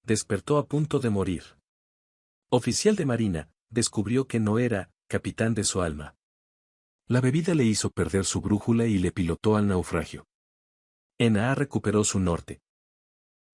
despertó a punto de morir. Oficial de marina, descubrió que no era capitán de su alma. La bebida le hizo perder su brújula y le pilotó al naufragio. Enaa recuperó su norte.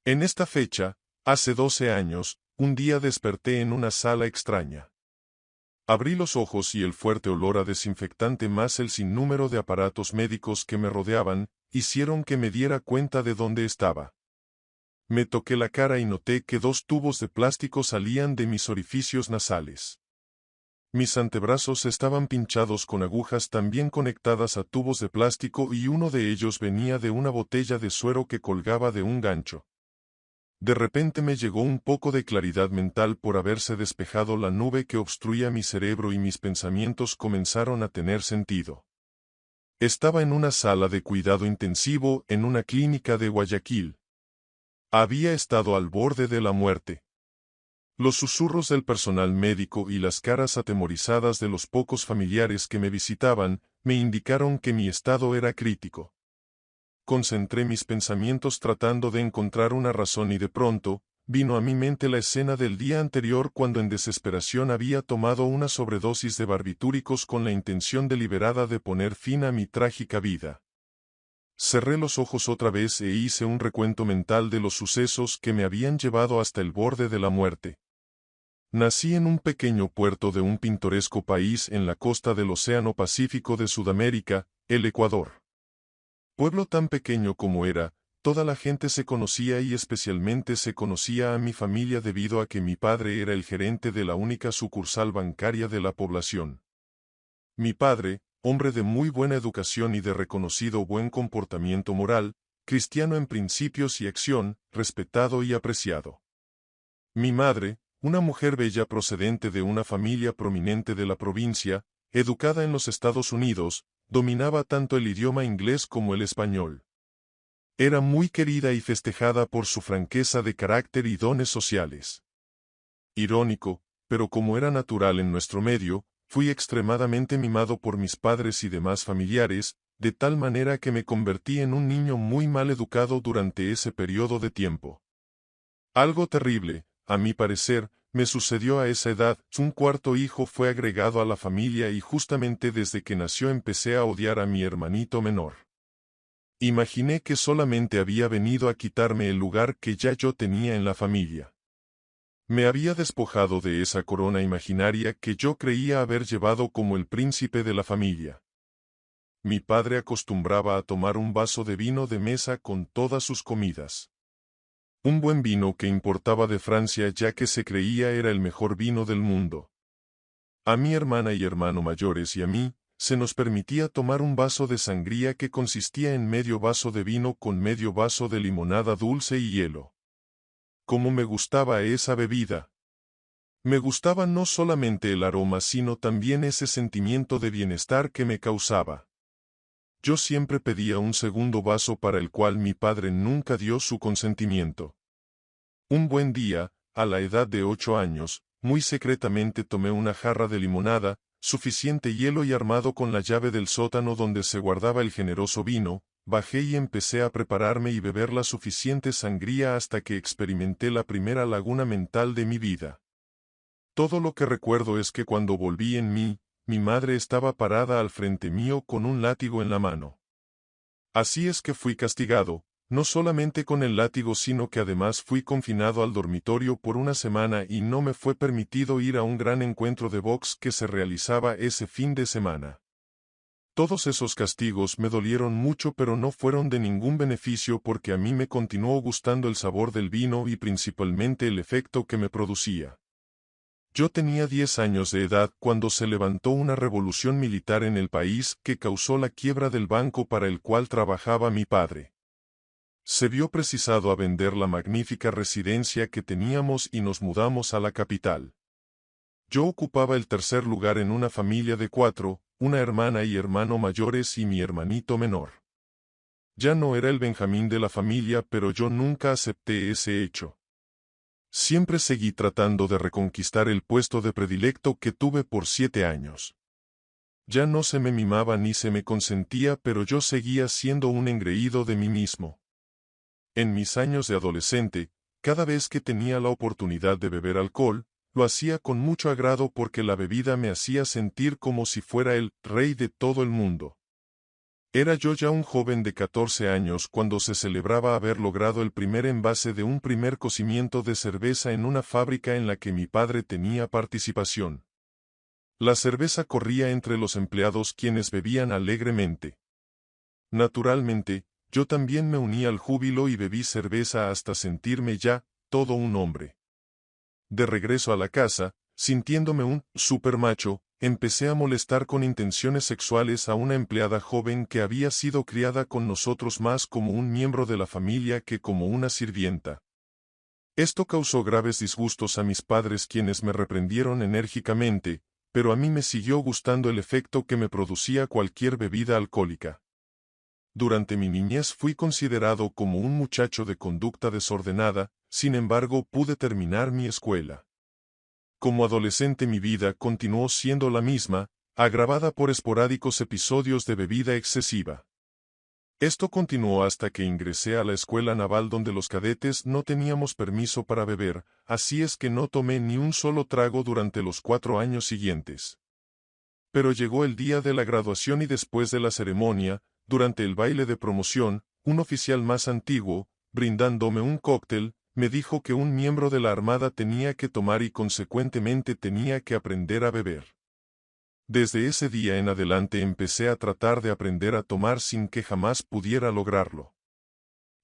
En esta fecha, hace 12 años, un día desperté en una sala extraña. Abrí los ojos y el fuerte olor a desinfectante más el sinnúmero de aparatos médicos que me rodeaban, hicieron que me diera cuenta de dónde estaba. Me toqué la cara y noté que 2 tubos de plástico salían de mis orificios nasales. Mis antebrazos estaban pinchados con agujas también conectadas a tubos de plástico y uno de ellos venía de una botella de suero que colgaba de un gancho. De repente me llegó un poco de claridad mental por haberse despejado la nube que obstruía mi cerebro y mis pensamientos comenzaron a tener sentido. Estaba en una sala de cuidado intensivo en una clínica de Guayaquil. Había estado al borde de la muerte. Los susurros del personal médico y las caras atemorizadas de los pocos familiares que me visitaban, me indicaron que mi estado era crítico. Concentré mis pensamientos tratando de encontrar una razón y de pronto, vino a mi mente la escena del día anterior cuando en desesperación había tomado una sobredosis de barbitúricos con la intención deliberada de poner fin a mi trágica vida. Cerré los ojos otra vez e hice un recuento mental de los sucesos que me habían llevado hasta el borde de la muerte. Nací en un pequeño puerto de un pintoresco país en la costa del Océano Pacífico de Sudamérica, el Ecuador. Pueblo tan pequeño como era, toda la gente se conocía y especialmente se conocía a mi familia debido a que mi padre era el gerente de la única sucursal bancaria de la población. Mi padre, hombre de muy buena educación y de reconocido buen comportamiento moral, cristiano en principios y acción, respetado y apreciado. Mi madre, una mujer bella procedente de una familia prominente de la provincia, educada en los Estados Unidos, dominaba tanto el idioma inglés como el español. Era muy querida y festejada por su franqueza de carácter y dones sociales. Irónico, pero como era natural en nuestro medio, fui extremadamente mimado por mis padres y demás familiares, de tal manera que me convertí en un niño muy mal educado durante ese periodo de tiempo. Algo terrible, a mi parecer, me sucedió a esa edad. Un cuarto hijo fue agregado a la familia y justamente desde que nació empecé a odiar a mi hermanito menor. Imaginé que solamente había venido a quitarme el lugar que ya yo tenía en la familia. Me había despojado de esa corona imaginaria que yo creía haber llevado como el príncipe de la familia. Mi padre acostumbraba a tomar un vaso de vino de mesa con todas sus comidas. Un buen vino que importaba de Francia ya que se creía era el mejor vino del mundo. A mi hermana y hermano mayores y a mí, se nos permitía tomar un vaso de sangría que consistía en medio vaso de vino con medio vaso de limonada dulce y hielo. Cómo me gustaba esa bebida. Me gustaba no solamente el aroma sino también ese sentimiento de bienestar que me causaba. Yo siempre pedía un segundo vaso para el cual mi padre nunca dio su consentimiento. Un buen día, a la edad de 8 años, muy secretamente tomé una jarra de limonada, suficiente hielo y armado con la llave del sótano donde se guardaba el generoso vino, bajé y empecé a prepararme y beber la suficiente sangría hasta que experimenté la primera laguna mental de mi vida. Todo lo que recuerdo es que cuando volví en mí, mi madre estaba parada al frente mío con un látigo en la mano. Así es que fui castigado, no solamente con el látigo sino que además fui confinado al dormitorio por una semana y no me fue permitido ir a un gran encuentro de box que se realizaba ese fin de semana. Todos esos castigos me dolieron mucho pero no fueron de ningún beneficio porque a mí me continuó gustando el sabor del vino y principalmente el efecto que me producía. Yo tenía 10 años de edad cuando se levantó una revolución militar en el país que causó la quiebra del banco para el cual trabajaba mi padre. Se vio precisado a vender la magnífica residencia que teníamos y nos mudamos a la capital. Yo ocupaba el tercer lugar en una familia de 4, una hermana y hermano mayores y mi hermanito menor. Ya no era el Benjamín de la familia pero yo nunca acepté ese hecho. Siempre seguí tratando de reconquistar el puesto de predilecto que tuve por 7 años. Ya no se me mimaba ni se me consentía pero yo seguía siendo un engreído de mí mismo. En mis años de adolescente, Cada vez que tenía la oportunidad de beber alcohol, lo hacía con mucho agrado porque la bebida me hacía sentir como si fuera el rey de todo el mundo. Era yo ya un joven de 14 años cuando se celebraba haber logrado el primer envase de un primer cocimiento de cerveza en una fábrica en la que mi padre tenía participación. La cerveza corría entre los empleados quienes bebían alegremente. Naturalmente, yo también me uní al júbilo y bebí cerveza hasta sentirme ya todo un hombre. De regreso a la casa, sintiéndome un supermacho, empecé a molestar con intenciones sexuales a una empleada joven que había sido criada con nosotros más como un miembro de la familia que como una sirvienta. Esto causó graves disgustos a mis padres quienes me reprendieron enérgicamente, pero a mí me siguió gustando el efecto que me producía cualquier bebida alcohólica. Durante mi niñez fui considerado como un muchacho de conducta desordenada, sin embargo pude terminar mi escuela. Como adolescente mi vida continuó siendo la misma, agravada por esporádicos episodios de bebida excesiva. Esto continuó hasta que ingresé a la escuela naval donde los cadetes no teníamos permiso para beber, así es que no tomé ni un solo trago durante los 4 años siguientes. Pero llegó el día de la graduación y después de la ceremonia, durante el baile de promoción, un oficial más antiguo, brindándome un cóctel, me dijo que un miembro de la Armada tenía que tomar y consecuentemente tenía que aprender a beber. Desde ese día en adelante empecé a tratar de aprender a tomar sin que jamás pudiera lograrlo.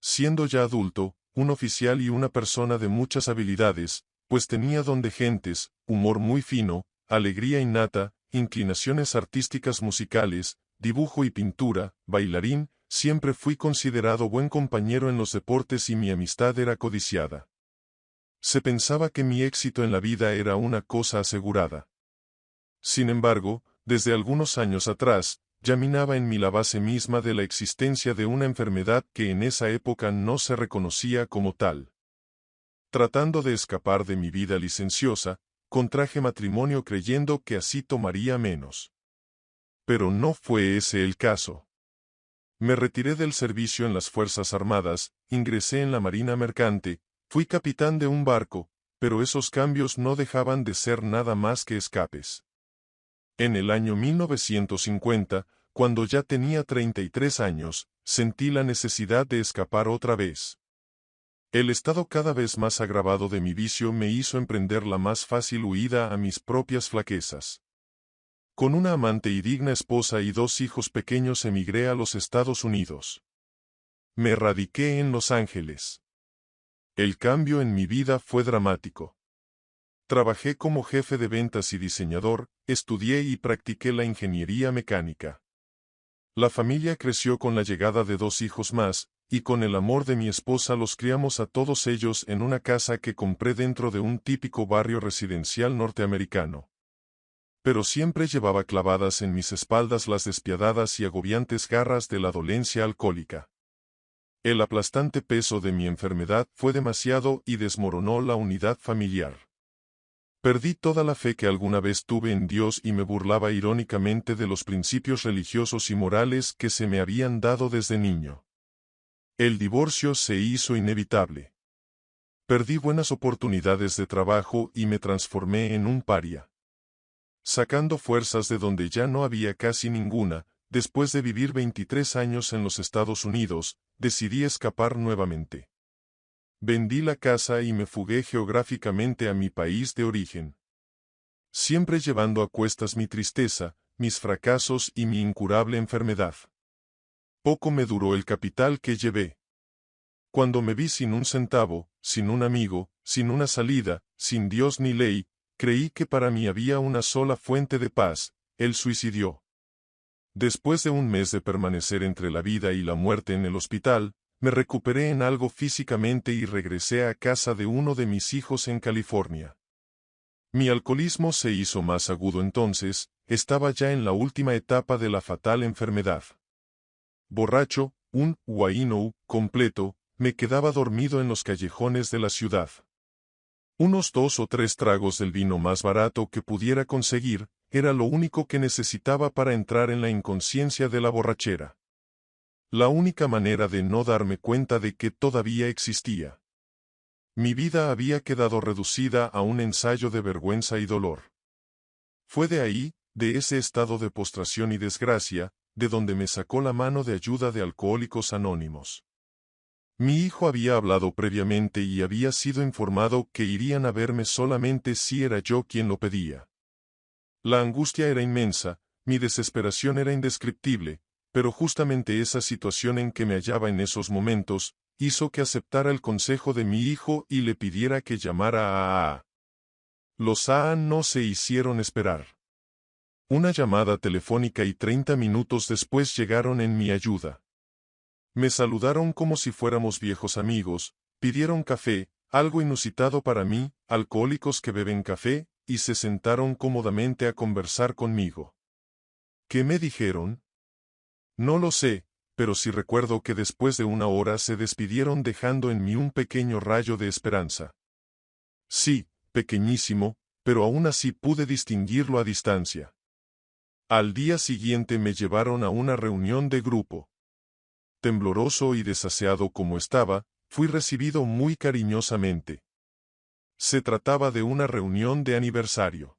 Siendo ya adulto, un oficial y una persona de muchas habilidades, pues tenía don de gentes, humor muy fino, alegría innata, inclinaciones artísticas musicales, dibujo y pintura, bailarín, siempre fui considerado buen compañero en los deportes y mi amistad era codiciada. Se pensaba que mi éxito en la vida era una cosa asegurada. Sin embargo, desde algunos años atrás, ya minaba en mí la base misma de la existencia de una enfermedad que en esa época no se reconocía como tal. Tratando de escapar de mi vida licenciosa, contraje matrimonio creyendo que así tomaría menos. Pero no fue ese el caso. Me retiré del servicio en las Fuerzas Armadas, ingresé en la Marina Mercante, fui capitán de un barco, pero esos cambios no dejaban de ser nada más que escapes. En el año 1950, cuando ya tenía 33 años, sentí la necesidad de escapar otra vez. El estado cada vez más agravado de mi vicio me hizo emprender la más fácil huida a mis propias flaquezas. Con una amante y digna esposa y 2 hijos pequeños emigré a los Estados Unidos. Me radiqué en Los Ángeles. El cambio en mi vida fue dramático. Trabajé como jefe de ventas y diseñador, estudié y practiqué la ingeniería mecánica. La familia creció con la llegada de 2 hijos más, y con el amor de mi esposa los criamos a todos ellos en una casa que compré dentro de un típico barrio residencial norteamericano. Pero siempre llevaba clavadas en mis espaldas las despiadadas y agobiantes garras de la dolencia alcohólica. El aplastante peso de mi enfermedad fue demasiado y desmoronó la unidad familiar. Perdí toda la fe que alguna vez tuve en Dios y me burlaba irónicamente de los principios religiosos y morales que se me habían dado desde niño. El divorcio se hizo inevitable. Perdí buenas oportunidades de trabajo y me transformé en un paria. Sacando fuerzas de donde ya no había casi ninguna, después de vivir 23 años en los Estados Unidos, decidí escapar nuevamente. Vendí la casa y me fugué geográficamente a mi país de origen. Siempre llevando a cuestas mi tristeza, mis fracasos y mi incurable enfermedad. Poco me duró el capital que llevé. Cuando me vi sin un centavo, sin un amigo, sin una salida, sin Dios ni ley, creí que para mí había una sola fuente de paz, el suicidio. Después de un mes de permanecer entre la vida y la muerte en el hospital, me recuperé en algo físicamente y regresé a casa de uno de mis hijos en California. Mi alcoholismo se hizo más agudo entonces, estaba ya en la última etapa de la fatal enfermedad. Borracho, un guaínou completo, me quedaba dormido en los callejones de la ciudad. Unos 2 o 3 tragos del vino más barato que pudiera conseguir, era lo único que necesitaba para entrar en la inconsciencia de la borrachera. La única manera de no darme cuenta de que todavía existía. Mi vida había quedado reducida a un ensayo de vergüenza y dolor. Fue de ahí, de ese estado de postración y desgracia, de donde me sacó la mano de ayuda de Alcohólicos Anónimos. Mi hijo había hablado previamente y había sido informado que irían a verme solamente si era yo quien lo pedía. La angustia era inmensa, mi desesperación era indescriptible, pero justamente esa situación en que me hallaba en esos momentos, hizo que aceptara el consejo de mi hijo y le pidiera que llamara a AA. Los AA no se hicieron esperar. Una llamada telefónica y 30 minutos después llegaron en mi ayuda. Me saludaron como si fuéramos viejos amigos, pidieron café, algo inusitado para mí, alcohólicos que beben café, y se sentaron cómodamente a conversar conmigo. ¿Qué me dijeron? No lo sé, pero sí recuerdo que después de una hora se despidieron dejando en mí un pequeño rayo de esperanza. Sí, pequeñísimo, pero aún así pude distinguirlo a distancia. Al día siguiente me llevaron a una reunión de grupo. Tembloroso y desaseado como estaba, fui recibido muy cariñosamente. Se trataba de una reunión de aniversario.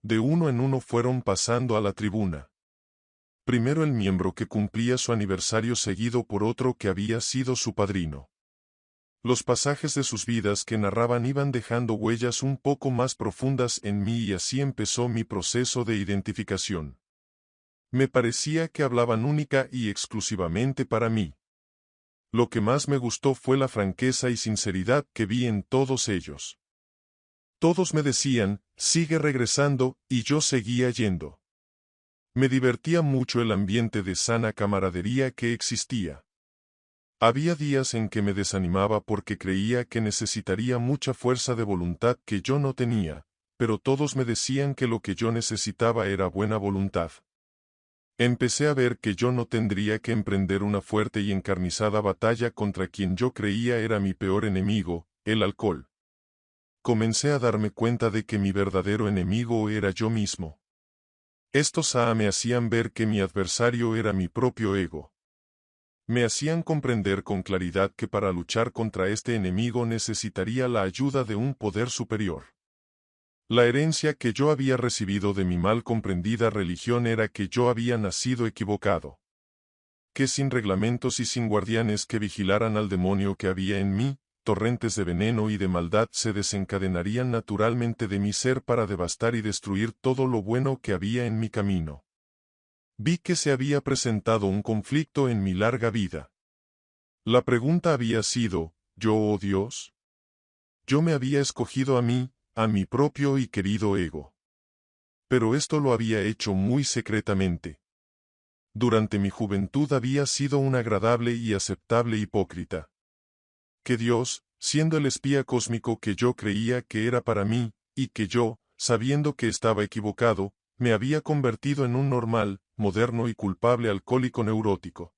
De uno en uno fueron pasando a la tribuna. Primero el miembro que cumplía su aniversario seguido por otro que había sido su padrino. Los pasajes de sus vidas que narraban iban dejando huellas un poco más profundas en mí y así empezó mi proceso de identificación. Me parecía que hablaban única y exclusivamente para mí. Lo que más me gustó fue la franqueza y sinceridad que vi en todos ellos. Todos me decían, sigue regresando, y yo seguía yendo. Me divertía mucho el ambiente de sana camaradería que existía. Había días en que me desanimaba porque creía que necesitaría mucha fuerza de voluntad que yo no tenía, pero todos me decían que lo que yo necesitaba era buena voluntad. Empecé a ver que yo no tendría que emprender una fuerte y encarnizada batalla contra quien yo creía era mi peor enemigo, el alcohol. Comencé a darme cuenta de que mi verdadero enemigo era yo mismo. Estos AA me hacían ver que mi adversario era mi propio ego. Me hacían comprender con claridad que para luchar contra este enemigo necesitaría la ayuda de un poder superior. La herencia que yo había recibido de mi mal comprendida religión era que yo había nacido equivocado. Que sin reglamentos y sin guardianes que vigilaran al demonio que había en mí, torrentes de veneno y de maldad se desencadenarían naturalmente de mi ser para devastar y destruir todo lo bueno que había en mi camino. Vi que se había presentado un conflicto en mi larga vida. La pregunta había sido, ¿yo o Dios? Yo me había escogido a mí, a mi propio y querido ego. Pero esto lo había hecho muy secretamente. Durante mi juventud había sido un agradable y aceptable hipócrita. Que Dios, siendo el espía cósmico que yo creía que era para mí, y que yo, sabiendo que estaba equivocado, me había convertido en un normal, moderno y culpable alcohólico neurótico.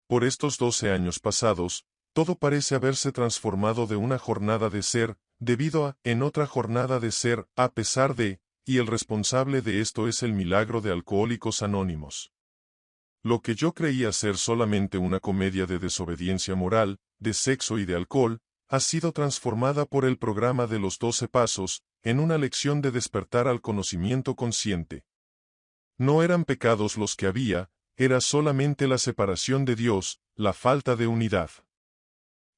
Por estos 12 años pasados, todo parece haberse transformado de una jornada de ser, debido a, en otra jornada de ser, a pesar de, y el responsable de esto es el milagro de Alcohólicos Anónimos. Lo que yo creía ser solamente una comedia de desobediencia moral, de sexo y de alcohol, ha sido transformada por el programa de los 12 pasos, en una lección de despertar al conocimiento consciente. No eran pecados los que había, era solamente la separación de Dios, la falta de unidad.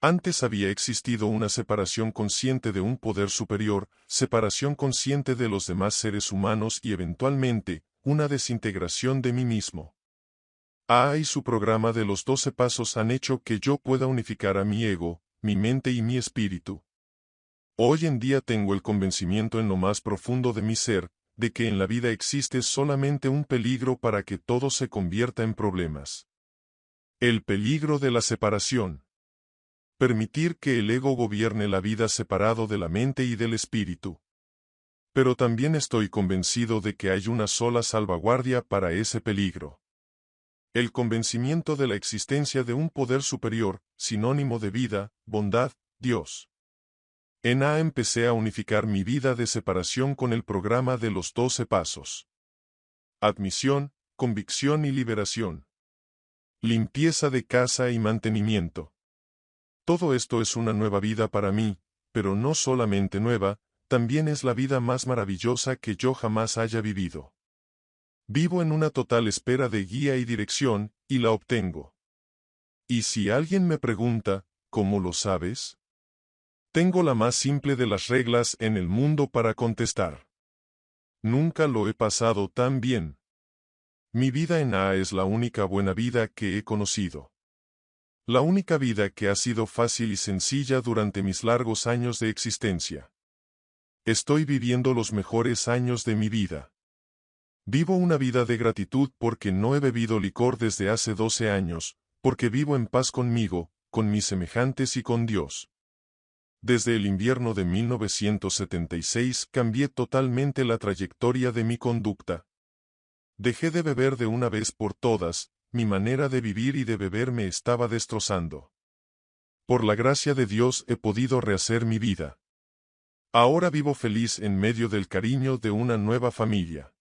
Antes había existido una separación consciente de un poder superior, separación consciente de los demás seres humanos y eventualmente, una desintegración de mí mismo. Y su programa de los 12 pasos han hecho que yo pueda unificar a mi ego, mi mente y mi espíritu. Hoy en día tengo el convencimiento en lo más profundo de mi ser, de que en la vida existe solamente un peligro para que todo se convierta en problemas. El peligro de la separación. Permitir que el ego gobierne la vida separado de la mente y del espíritu. Pero también estoy convencido de que hay una sola salvaguardia para ese peligro. El convencimiento de la existencia de un poder superior, sinónimo de vida, bondad, Dios. En A empecé a unificar mi vida de separación con el programa de los 12 pasos. Admisión, convicción y liberación. Limpieza de casa y mantenimiento. Todo esto es una nueva vida para mí, pero no solamente nueva, también es la vida más maravillosa que yo jamás haya vivido. Vivo en una total espera de guía y dirección, y la obtengo. Y si alguien me pregunta, ¿cómo lo sabes? Tengo la más simple de las reglas en el mundo para contestar. Nunca lo he pasado tan bien. Mi vida en A es la única buena vida que he conocido. La única vida que ha sido fácil y sencilla durante mis largos años de existencia. Estoy viviendo los mejores años de mi vida. Vivo una vida de gratitud porque no he bebido licor desde hace 12 años, porque vivo en paz conmigo, con mis semejantes y con Dios. Desde el invierno de 1976 cambié totalmente la trayectoria de mi conducta. Dejé de beber de una vez por todas, mi manera de vivir y de beber me estaba destrozando. Por la gracia de Dios he podido rehacer mi vida. Ahora vivo feliz en medio del cariño de una nueva familia.